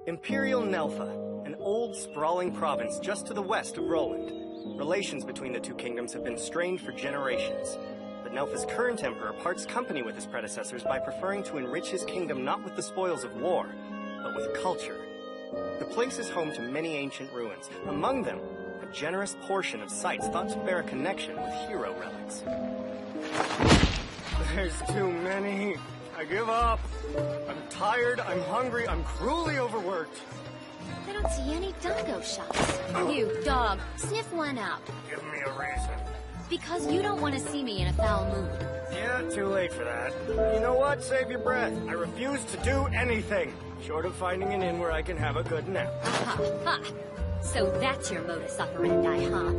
Imperial Nelpha, an old, sprawling province just to the west of Roland. Relations between the two kingdoms have been strained for generations. But Nelpha's current emperor parts company with his predecessors by preferring to enrich his kingdom not with the spoils of war, but with culture. The place is home to many ancient ruins, among them a generous portion of sites thought to bear a connection with hero relics. There's too many. I give up. I'm tired, I'm hungry, I'm cruelly overworked. I don't see any Dungo shots. You, dog, sniff one out. Give me a reason. Because you don't want to see me in a foul mood. Yeah, too late for that. You know what? Save your breath. I refuse to do anything, short of finding an inn where I can have a good nap. Ha ha. So that's your modus operandi, huh?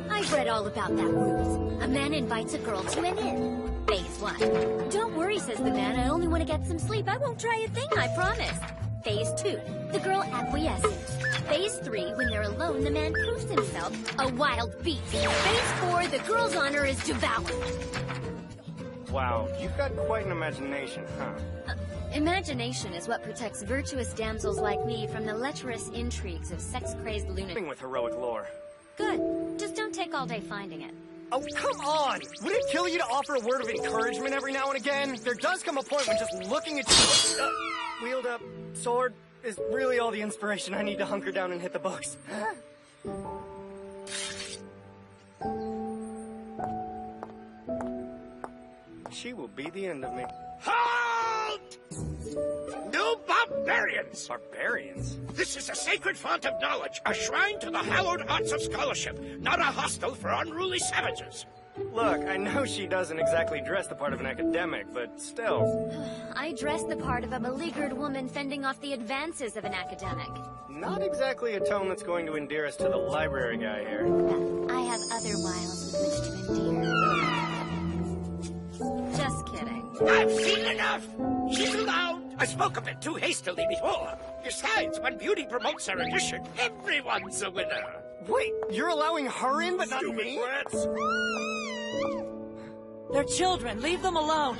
I've read all about that ruse. A man invites a girl to an inn. Phase 1. Don't worry, says the man. I only want to get some sleep. I won't try a thing, I promise. Phase 2. The girl acquiesces. Phase 3. When they're alone, the man proves himself a wild beast. Phase 4. The girl's honor is devoured. Wow, you've got quite an imagination, huh? Imagination is what protects virtuous damsels like me from the lecherous intrigues of sex-crazed lunatics. With heroic lore. Good. Just don't take all day finding it. Oh, come on! Would it kill you to offer a word of encouragement every now and again? There does come a point when just looking at you wield a sword is really all the inspiration I need to hunker down and hit the books. She will be the end of me. Halt! No barbarians! Barbarians? This is a sacred font of knowledge, a shrine to the hallowed arts of scholarship, not a hostel for unruly savages. Look, I know she doesn't exactly dress the part of an academic, but still. I dress the part of a beleaguered woman fending off the advances of an academic. Not exactly a tone that's going to endear us to the library guy here. I have other wiles with which to endear. Just kidding. I've seen enough! She's allowed! I spoke a bit too hastily before. Besides, when beauty promotes erudition, everyone's a winner. Wait, you're allowing her in, but not me? Rats. They're children. Leave them alone.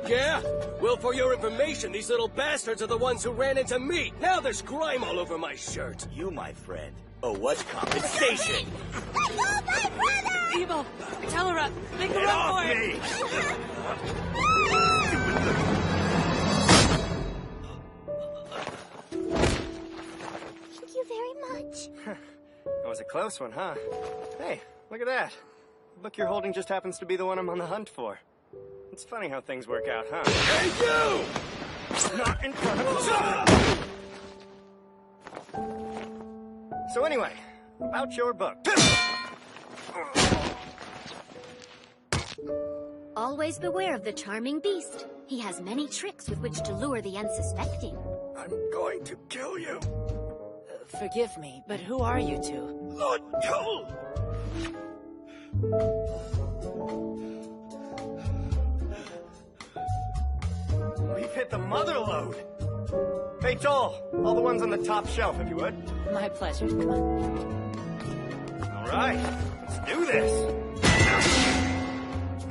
Yeah? Well, for your information, these little bastards are the ones who ran into me. Now there's grime all over my shirt. You, my friend, owe what compensation? Let go of my brother! Evo, tell her up. Make her Get run off for me! Thank you very much. That was a close one, huh? Hey, look at that. The book you're holding just happens to be the one I'm on the hunt for. It's funny how things work out, huh? Hey, you! Not in front of So anyway, about your book. Always beware of the charming beast. He has many tricks with which to lure the unsuspecting. I'm going to kill you. Forgive me, but who are you two? Lord Toll! We've hit the mother lode. Hey, Joel, all the ones on the top shelf, if you would. My pleasure. Come on. All right, let's do this.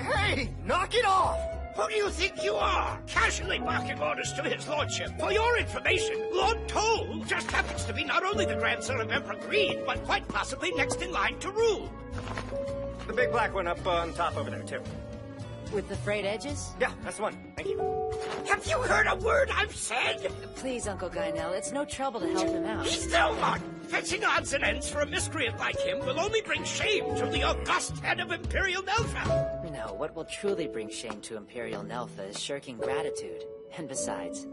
Hey, knock it off! Who do you think you are? Casually barking orders to his lordship. For your information, Lord Toll just happens to be not only the grandson of Emperor Green, but quite possibly next in line to rule. The big black one up on top over there, too. With the frayed edges? Yeah, that's the one. Thank you. Have you heard a word I've said? Please, Uncle Guynell, it's no trouble to help him out. He's no one. Fetching odds and ends for a miscreant like him will only bring shame to the august head of Imperial Nelpha. No, what will truly bring shame to Imperial Nelpha is shirking gratitude. And besides,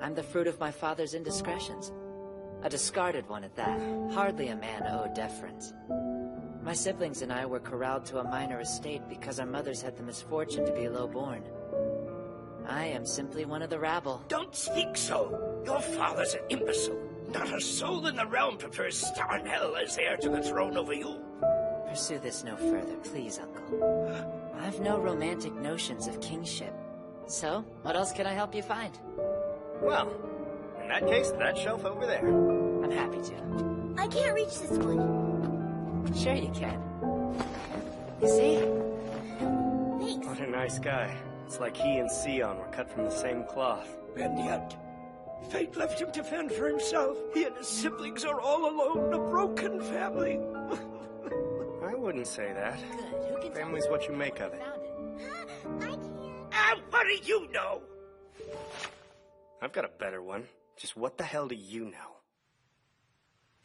I'm the fruit of my father's indiscretions. A discarded one at that. Hardly a man owed deference. My siblings and I were corralled to a minor estate because our mothers had the misfortune to be low-born. I am simply one of the rabble. Don't speak so. Your father's an imbecile. Not a soul in the realm prefers Starnell as heir to the throne over you. Pursue this no further, please, Uncle. I've no romantic notions of kingship. So, what else can I help you find? Well, in that case, that shelf over there. I'm happy to. I can't reach this one. Sure you can. You see? What a nice guy. It's like he and Sion were cut from the same cloth. And yet, Fate left him to fend for himself. He and his siblings are all alone, a broken family. I wouldn't say that. Good. Who can Family's what you make of it. I can't. What do you know? I've got a better one. Just what the hell do you know?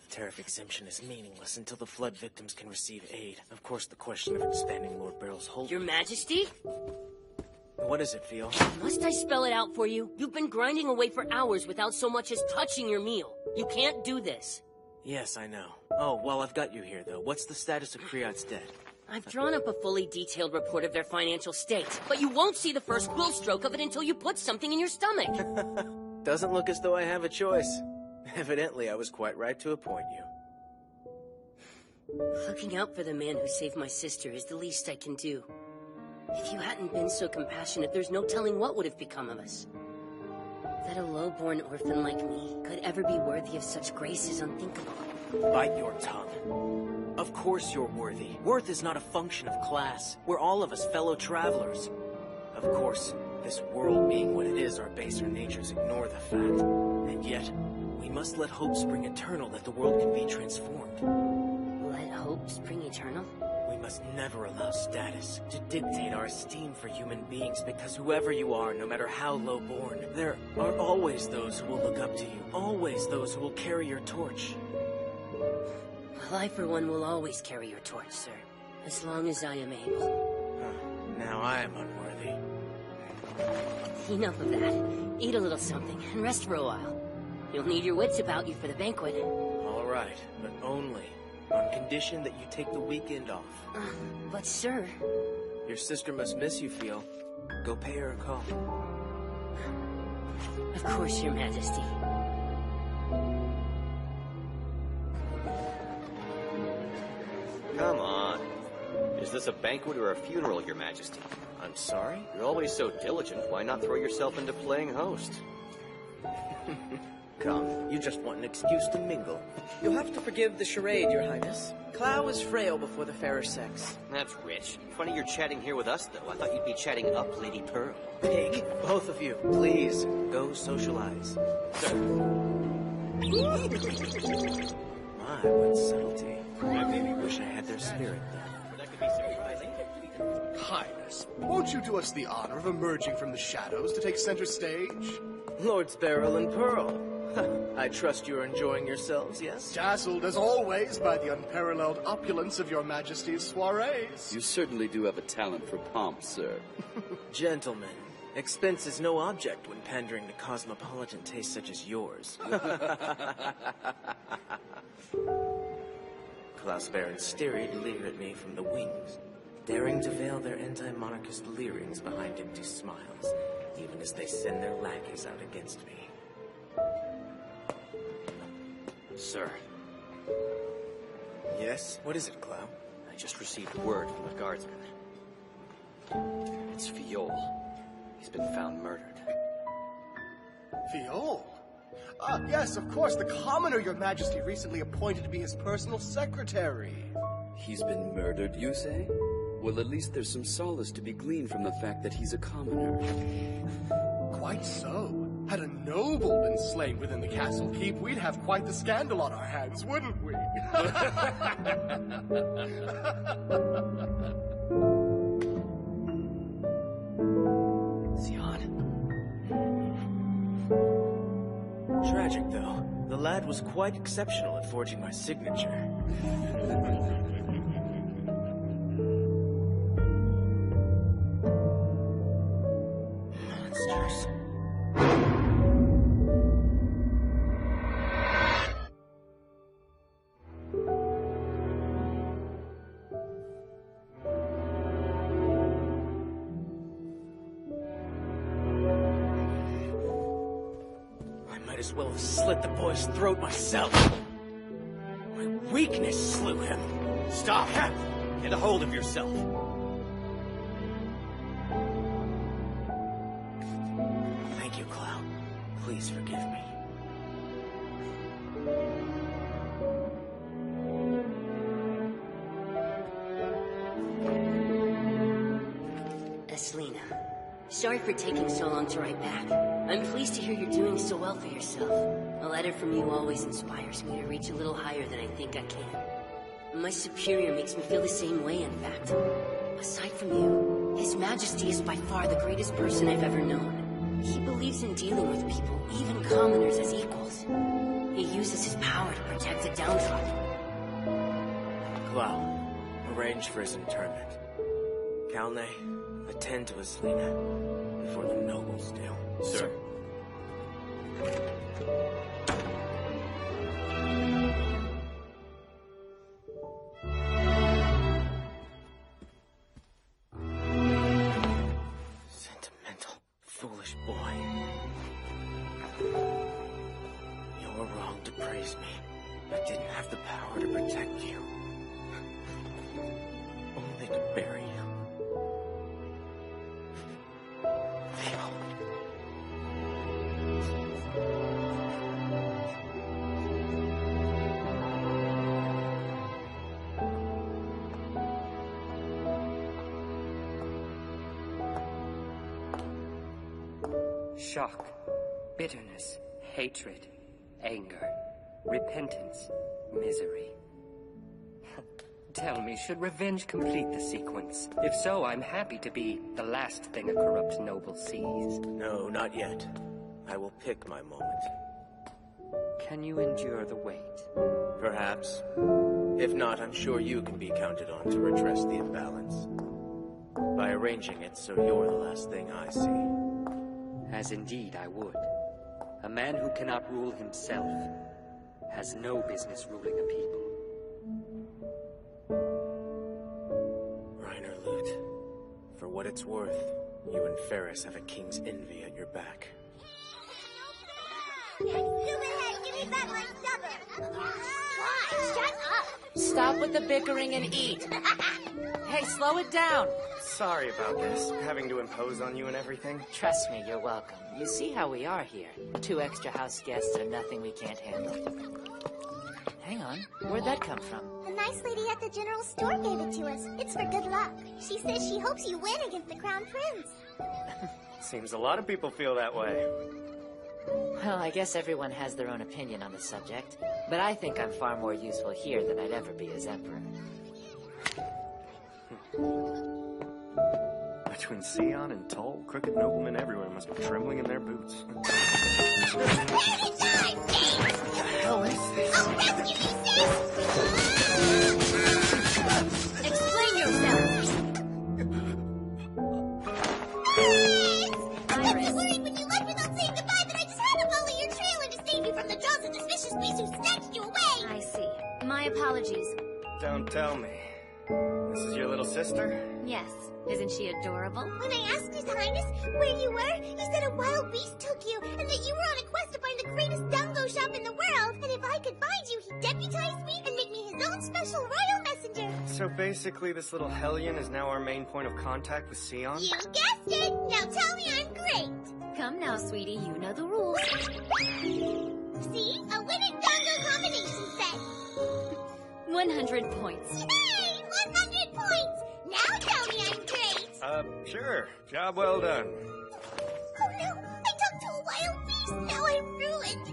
The tariff exemption is meaningless until the flood victims can receive aid. Of course, the question of expanding Lord Barrel's hold. Your Majesty? What does it feel? Must I spell it out for you? You've been grinding away for hours without so much as touching your meal. You can't do this. Yes, I know. Oh, well, I've got you here, though. What's the status of Kriot's debt? I've drawn up a fully detailed report of their financial state, but you won't see the first quill stroke of it until you put something in your stomach. Doesn't look as though I have a choice. Evidently, I was quite right to appoint you. Looking out for the man who saved my sister is the least I can do. If you hadn't been so compassionate, there's no telling what would have become of us. That a low-born orphan like me could ever be worthy of such grace is unthinkable. Bite your tongue. Of course you're worthy. Worth is not a function of class. We're all of us fellow travelers. Of course, this world being what it is, our baser natures ignore the fact. And yet, we must let hope spring eternal that the world can be transformed. Let hope spring eternal? We must never allow status to dictate our esteem for human beings, because whoever you are, no matter how low-born, there are always those who will look up to you, always those who will carry your torch. Well, I, for one, will always carry your torch, sir. As long as I am able. Now I am unworthy. Enough of that. Eat a little something and rest for a while. You'll need your wits about you for the banquet. All right, but only on condition that you take the weekend off. But, sir... Your sister must miss you, Feel. Go pay her a call. Of course, Your Majesty. Come on. Is this a banquet or a funeral, Your Majesty? I'm sorry? You're always so diligent. Why not throw yourself into playing host? Come, you just want an excuse to mingle. You'll have to forgive the charade, Your Highness. Clow is frail before the fairer sex. That's rich. Funny you're chatting here with us, though. I thought you'd be chatting up Lady Pearl. Pig, both of you, please, go socialize. Sir. My, what subtlety. I maybe wish I had their spirit, though. That could be surprising. Highness, won't you do us the honor of emerging from the shadows to take center stage? Lords Beryl and Pearl. I trust you're enjoying yourselves, yes? Dazzled as always by the unparalleled opulence of your Majesty's soirees. You certainly do have a talent for pomp, sir. Gentlemen, expense is no object when pandering to cosmopolitan tastes such as yours. Klaus Baron Styried leer at me from the wings, daring to veil their anti-monarchist leerings behind empty smiles, even as they send their lackeys out against me. Sir, Yes? What is it, Clow? I just received word from the guardsman. It's Fiol. He's been found murdered. Fiol? Yes, of course, the commoner your Majesty recently appointed to be his personal secretary. He's been murdered, you say? Well, at least there's some solace to be gleaned from the fact that he's a commoner. Quite so. Had a noble been slain within the castle keep, we'd have quite the scandal on our hands, wouldn't we? Sion? Tragic, though. The lad was quite exceptional at forging my signature. Monsters. As well have slit the boy's throat myself. My weakness slew him. Stop! Get a hold of yourself. Thank you, Clow. Please forgive me. Selena, sorry for taking so long to write back. I'm pleased to hear you're doing so well for yourself. A letter from you always inspires me to reach a little higher than I think I can. My superior makes me feel the same way, in fact. Aside from you, His Majesty is by far the greatest person I've ever known. He believes in dealing with people, even commoners, as equals. He uses his power to protect the downtrodden. Clow, arrange for his internment. Kalne, attend to Aslina before the nobles do. Sir. Sentimental, foolish boy. You were wrong to praise me. I didn't have the power to protect you. Only to bury you. Theo. Shock, bitterness, hatred, anger, repentance, misery. Tell me, should revenge complete the sequence? If so, I'm happy to be the last thing a corrupt noble sees. No, not yet. I will pick my moment. Can you endure the wait? Perhaps. If not, I'm sure you can be counted on to redress the imbalance. By arranging it so you're the last thing I see. As indeed I would. A man who cannot rule himself has no business ruling a people. Reiner Lute, for what it's worth, you and Ferris have a king's envy at your back. Shut up! Stop with the bickering and eat. Hey, slow it down. Sorry about this, having to impose on you and everything. Trust me, you're welcome. You see how we are here. 2 extra house guests are nothing we can't handle. Hang on, where'd that come from? The nice lady at the general store gave it to us. It's for good luck. She says she hopes you win against the Crown Prince. Seems a lot of people feel that way. Well, I guess everyone has their own opinion on the subject, but I think I'm far more useful here than I'd ever be as Emperor. Between Sion and Toll, crooked noblemen everywhere must be trembling in their boots. What the hell is this? I'll rescue you, sis! Explain yourself! I'm so worried when you left without saying goodbye that I just had to follow your trail and to save you from the jaws of the vicious beast who snatched you away! I see. My apologies. Don't tell me. This is your little sister? Yes. Isn't she adorable? When I asked His Highness where you were, he said a wild beast took you, and that you were on a quest to find the greatest dango shop in the world, and if I could find you, he'd deputize me and make me his own special royal messenger. So basically this little hellion is now our main point of contact with Sion? You guessed it! Now tell me I'm great! Come now, sweetie, you know the rules. See? A winning dango combination set! 100 points. Yay! 100 points! Now tell me I'm great! Sure. Job well done. Oh no! I talked to a wild beast! Now I'm ruined!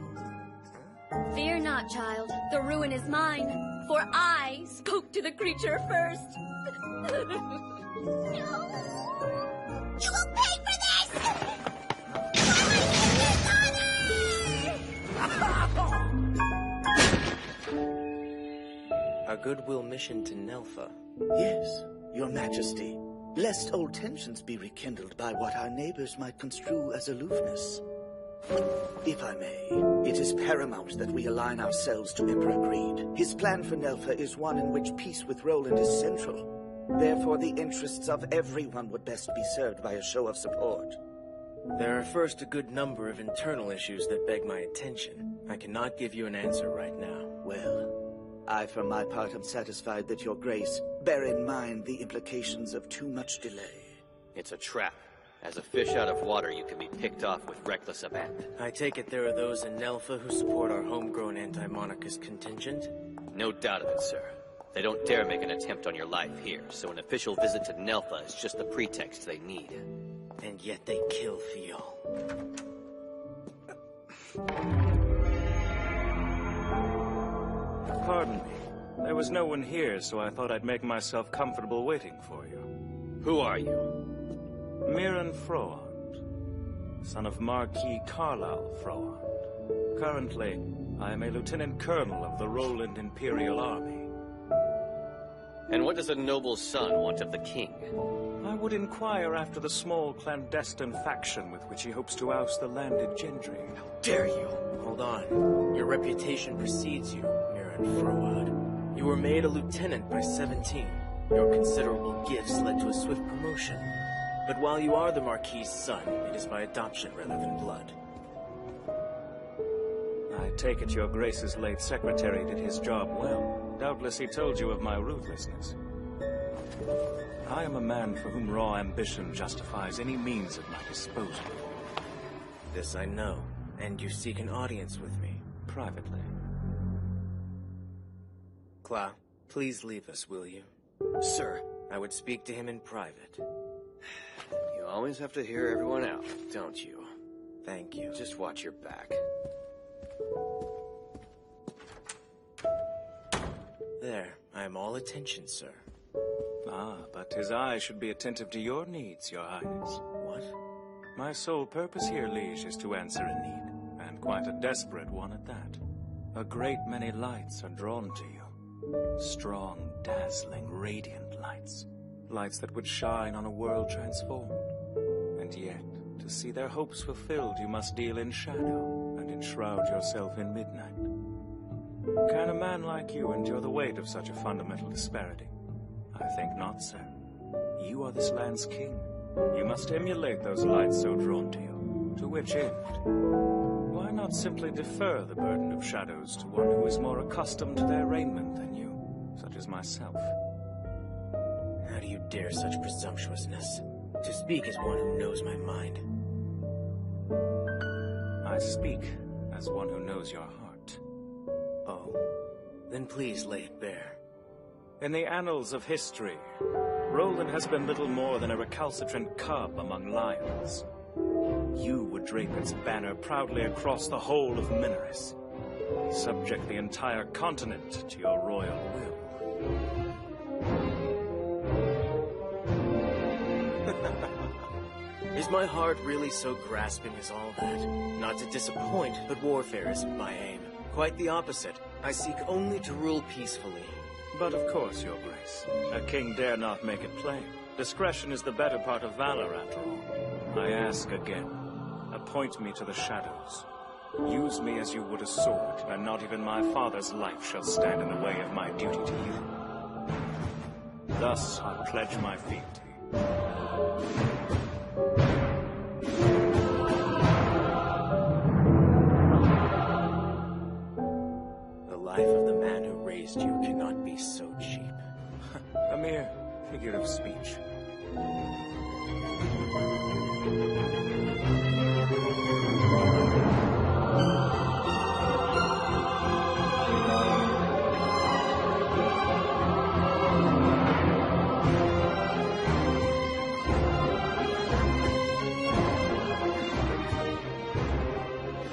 Fear not, child. The ruin is mine. For I spoke to the creature first. No! You will pay for this! A goodwill mission to Nelfa. Yes, Your Majesty. Lest old tensions be rekindled by what our neighbors might construe as aloofness. If I may, it is paramount that we align ourselves to Emperor Greed. His plan for Nelfa is one in which peace with Roland is central. Therefore, the interests of everyone would best be served by a show of support. There are first a good number of internal issues that beg my attention. I cannot give you an answer right now. Well, I, for my part, am satisfied that Your Grace bear in mind the implications of too much delay. It's a trap. As a fish out of water, you can be picked off with reckless abandon. I take it there are those in Nelfa who support our homegrown anti-monarchist contingent? No doubt of it, sir. They don't dare make an attempt on your life here, so an official visit to Nelfa is just the pretext they need. And yet they kill Theo. Pardon me. There was no one here, so I thought I'd make myself comfortable waiting for you. Who are you? Mirren Froant, son of Marquis Carlisle Froant. Currently, I am a lieutenant colonel of the Roland Imperial Army. And what does a noble son want of the king? I would inquire after the small clandestine faction with which he hopes to oust the landed gentry. How dare you! Hold on. Your reputation precedes you, Mirren Froant. You were made a lieutenant by 17. Your considerable gifts led to a swift promotion. But while you are the Marquis' son, it is by adoption rather than blood. I take it your Grace's late secretary did his job well. Doubtless he told you of my ruthlessness. I am a man for whom raw ambition justifies any means at my disposal. This I know, and you seek an audience with me. Privately. Clow, please leave us, will you? Sir, I would speak to him in private. You always have to hear everyone out, don't you? Thank you. Just watch your back. There, I am all attention, sir. Ah, but his eye should be attentive to your needs, your highness. What? My sole purpose here, liege, is to answer a need, and quite a desperate one at that. A great many lights are drawn to you. Strong, dazzling, radiant lights. Lights that would shine on a world transformed. And yet, to see their hopes fulfilled, you must deal in shadow and enshroud yourself in midnight. Can a man like you endure the weight of such a fundamental disparity? I think not, sir. You are this land's king. You must emulate those lights so drawn to you. To which end? Why not simply defer the burden of shadows to one who is more accustomed to their raiment than you, such as myself? How do you dare such presumptuousness? To speak as one who knows my mind. I speak as one who knows your heart. Oh, then please lay it bare. In the annals of history, Roland has been little more than a recalcitrant cub among lions. You would drape its banner proudly across the whole of Mineris. Subject the entire continent to your royal will. Is my heart really so grasping as all that? Not to disappoint, but warfare isn't my aim. Quite the opposite. I seek only to rule peacefully. But of course, your grace. A king dare not make it plain. Discretion is the better part of valor, after all. I ask again. Appoint me to the shadows. Use me as you would a sword, and not even my father's life shall stand in the way of my duty to you. Thus I pledge my fealty. The life of the man who raised you cannot be so cheap. A mere figure of speech.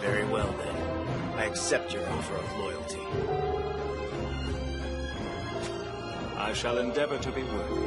Very well, then. I accept your offer of loyalty. I shall endeavor to be worthy.